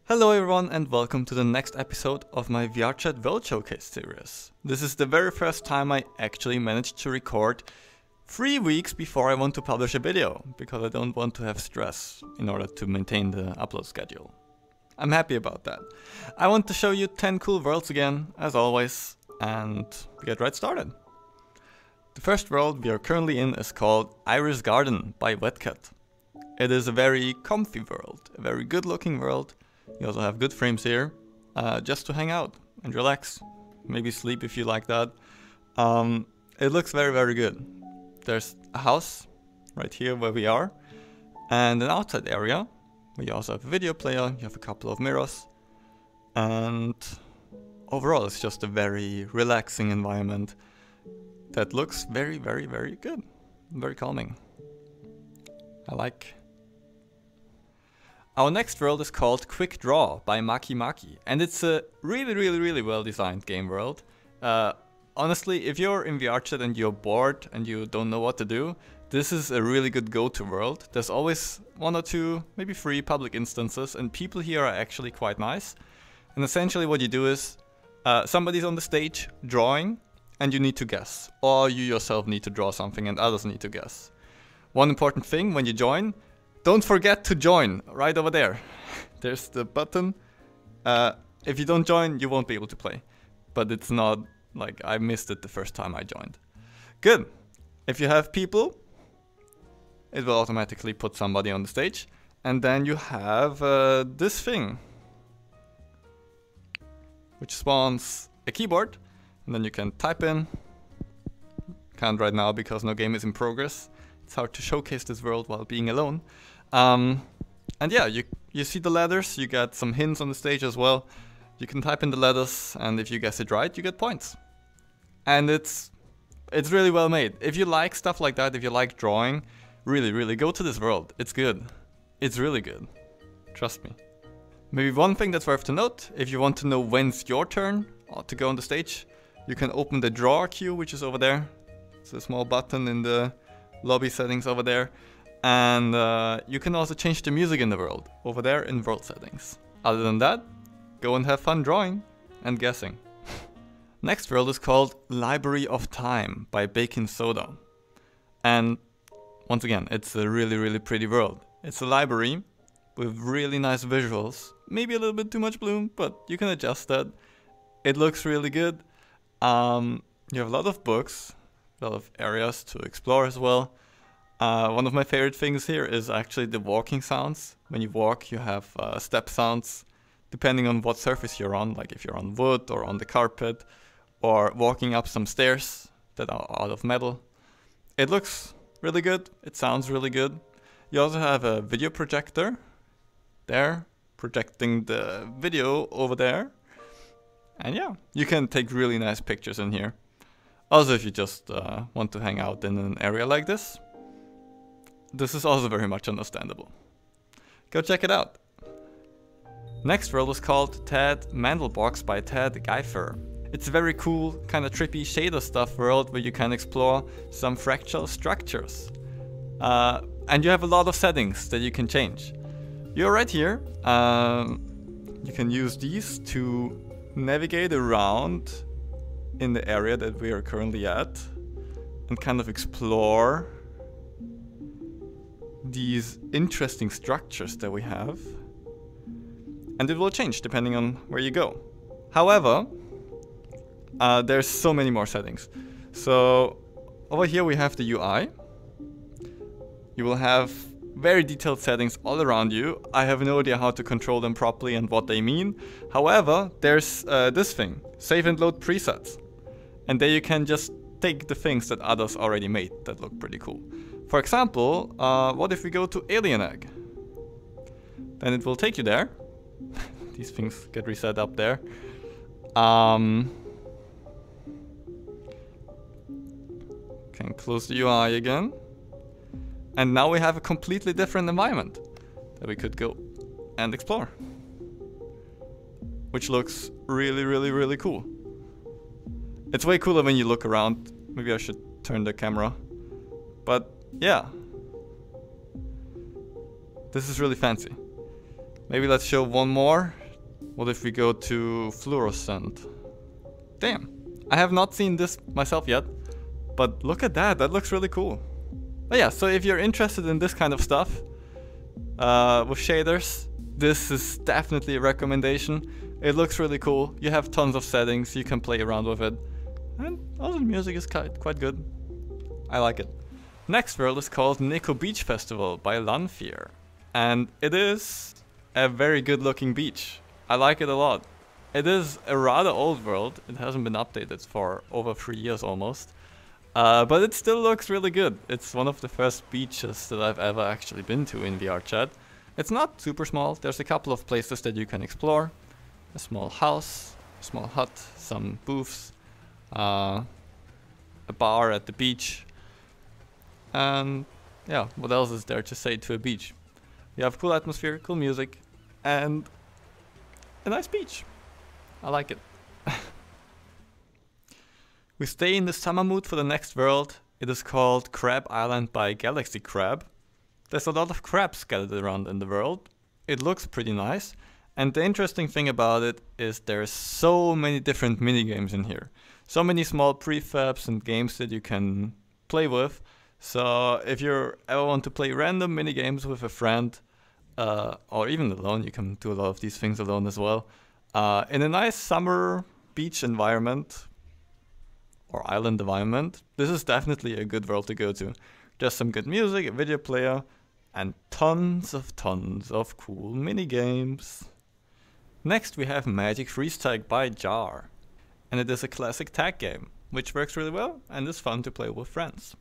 Hello everyone and welcome to the next episode of my VRChat World Showcase series. This is the very first time I actually managed to record 3 weeks before I want to publish a video, because I don't want to have stress in order to maintain the upload schedule. I'm happy about that. I want to show you 10 cool worlds again, as always, and we get right started. The first world we are currently in is called Iris Garden by WetCat. It is a very comfy world, a very good looking world. You also have good frames here, just to hang out and relax, maybe sleep if you like that. It looks very, very good. There's a house right here where we are, and an outside area where you also have a video player, you have a couple of mirrors, and overall it's just a very relaxing environment that looks very, very, very good, very calming. I like. Our next world is called Quick Draw by Maki Maki, and it's a really well designed game world. Honestly, if you're in VRChat and you're bored and you don't know what to do, this is a really good go-to world. There's always 1 or 2, maybe 3 public instances, and people here are actually quite nice. And essentially what you do is, somebody's on the stage drawing, and you need to guess. Or you yourself need to draw something and others need to guess. One important thing when you join, don't forget to join, right over there. There's the button. If you don't join, you won't be able to play. But it's not like I missed it the first time I joined. Good. If you have people, it will automatically put somebody on the stage. And then you have this thing, which spawns a keyboard. And then you can type in. Can't right now because no game is in progress. It's hard to showcase this world while being alone. And yeah, you see the letters, you get some hints on the stage as well. You can type in the letters, and if you guess it right, you get points. And it's really well made. If you like stuff like that, if you like drawing, really go to this world. It's good. It's really good. Trust me. Maybe one thing that's worth to note, if you want to know when's your turn to go on the stage, you can open the Drawঃ queue, which is over there. It's a small button in the lobby settings over there. And you can also change the music in the world over there in world settings. Other than that, go and have fun drawing and guessing. Next world is called Library of Time by bakinsoda. And once again, it's a really pretty world. It's a library with really nice visuals. Maybe a little bit too much bloom, but you can adjust that. It looks really good. You have a lot of books, a lot of areas to explore as well. One of my favorite things here is actually the walking sounds. When you walk, you have step sounds, depending on what surface you're on, like if you're on wood or on the carpet, or walking up some stairs that are out of metal. It looks really good, it sounds really good. You also have a video projector there, projecting the video over there. And yeah, you can take really nice pictures in here. Also, if you just want to hang out in an area like this, this is also very much understandable. Go check it out. Next world is called Mandelbox by Gyther. It's a very cool, kind of trippy shader stuff world where you can explore some fractal structures. And you have a lot of settings that you can change. You're right here. You can use these to navigate around in the area that we are currently at and kind of explore these interesting structures that we have, and it will change depending on where you go. However, there's so many more settings. So over here we have the UI. You will have very detailed settings all around you. I have no idea how to control them properly and what they mean. However, there's this thing, save and load presets, and there you can just take the things that others already made that look pretty cool. For example, what if we go to Alien Egg? Then it will take you there. These things get reset up there. Can close the UI again. And now we have a completely different environment that we could go and explore. Which looks really cool. It's way cooler when you look around. Maybe I should turn the camera. But yeah, this is really fancy. Maybe let's show one more What if we go to fluorescent? Damn, I have not seen this myself yet, but look at that, that looks really cool. But yeah, so if you're interested in this kind of stuff, with shaders, this is definitely a recommendation. It looks really cool, you have tons of settings, you can play around with it, and also the music is quite good. I like it. Next world is called Neko Beach Festival by Lanfear, and it is a very good looking beach. I like it a lot. It is a rather old world, it hasn't been updated for over 3 years almost. But it still looks really good. It's one of the first beaches that I've ever actually been to in VRChat. It's not super small, there's a couple of places that you can explore. A small house, a small hut, some booths, a bar at the beach. And yeah, what else is there to say to a beach? You have cool atmosphere, cool music, and a nice beach. I like it. We stay in the summer mood for the next world. It is called Crab Island by Galaxy Crab. There's a lot of crabs scattered around in the world. It looks pretty nice. And the interesting thing about it is there's so many different minigames in here. So many small prefabs and games that you can play with. So if you ever want to play random minigames with a friend, or even alone, you can do a lot of these things alone as well. In a nice summer beach environment, or island environment, this is definitely a good world to go to. Just some good music, a video player, and tons of cool minigames. Next we have Magic Freeze Tag by Gyther, and it is a classic tag game, which works really well and is fun to play with friends.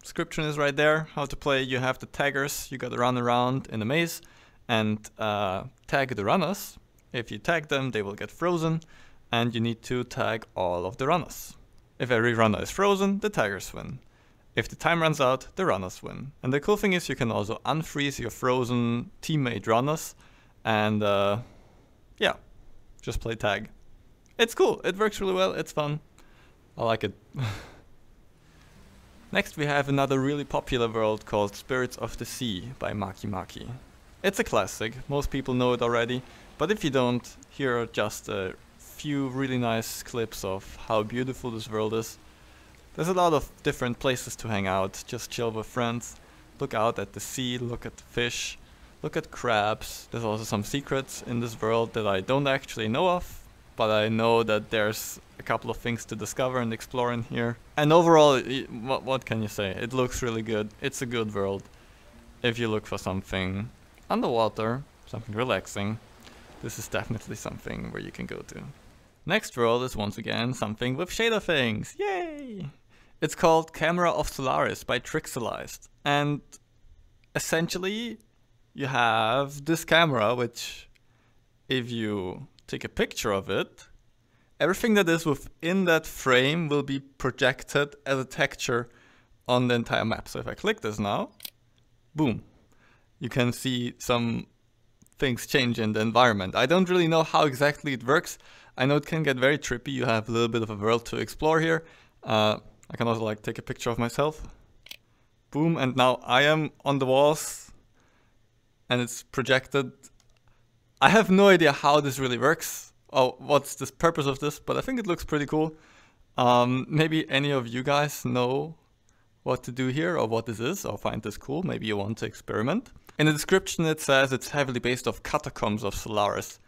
Description is right there, how to play. You have the taggers, you gotta run around in a maze and tag the runners. If you tag them, they will get frozen, and you need to tag all of the runners. If every runner is frozen, the taggers win. If the time runs out, the runners win. And the cool thing is you can also unfreeze your frozen teammate runners and yeah, just play tag. It's cool, it works really well, it's fun. I like it. Next we have another really popular world called Spirits of the Sea by Maki Maki. It's a classic, most people know it already, but if you don't, here are just a few really nice clips of how beautiful this world is. There's a lot of different places to hang out, just chill with friends, look out at the sea, look at the fish, look at crabs. There's also some secrets in this world that I don't actually know of, but I know that there's a couple of things to discover and explore in here. And overall, what can you say? It looks really good. It's a good world. If you look for something underwater, something relaxing, this is definitely something where you can go to. Next world is once again something with shader things. Yay! It's called Camera of Solaris by Trixelized. And essentially you have this camera, which if you take a picture of it, everything that is within that frame will be projected as a texture on the entire map. So if I click this now, boom, you can see some things change in the environment. I don't really know how exactly it works. I know it can get very trippy. You have a little bit of a world to explore here. I can also like take a picture of myself. Boom, and now I am on the walls and it's projected. I have no idea how this really works or what's the purpose of this, but I think it looks pretty cool. Maybe any of you guys know what to do here or what this is or find this cool. Maybe you want to experiment. In the description it says it's heavily based off catacombs of Solaris.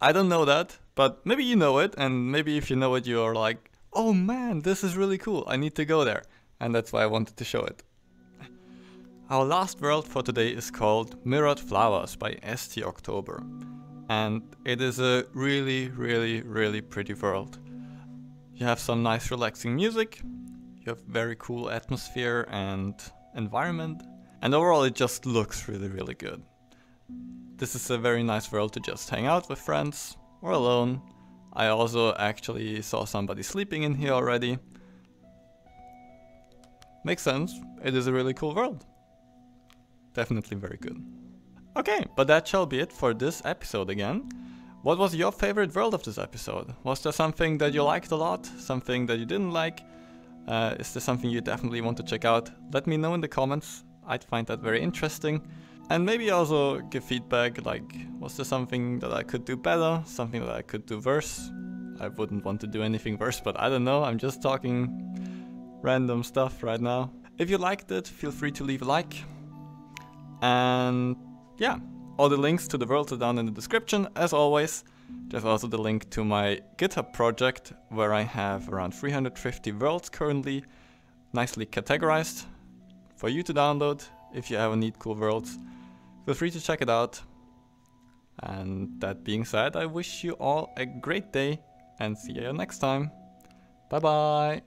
I don't know that, but maybe you know it, and maybe if you know it you're like, oh man, this is really cool, I need to go there. And that's why I wanted to show it. Our last world for today is called Mirrored Flowers by EstyOctober. And it is a really pretty world. You have some nice relaxing music, you have very cool atmosphere and environment, and overall it just looks really good. This is a very nice world to just hang out with friends or alone. I also actually saw somebody sleeping in here already. Makes sense, it is a really cool world. Definitely very good. Okay, but that shall be it for this episode again. What was your favorite world of this episode? Was there something that you liked a lot? Something that you didn't like? Is there something you definitely want to check out? Let me know in the comments. I'd find that very interesting. And maybe also give feedback, like, was there something that I could do better, something that I could do worse? I wouldn't want to do anything worse, but I don't know, I'm just talking random stuff right now. If you liked it, feel free to leave a like. And yeah, all the links to the worlds are down in the description, as always. There's also the link to my GitHub project, where I have around 350 worlds currently, nicely categorized, for you to download if you ever need cool worlds. Feel free to check it out. And that being said, I wish you all a great day and see you next time. Bye bye!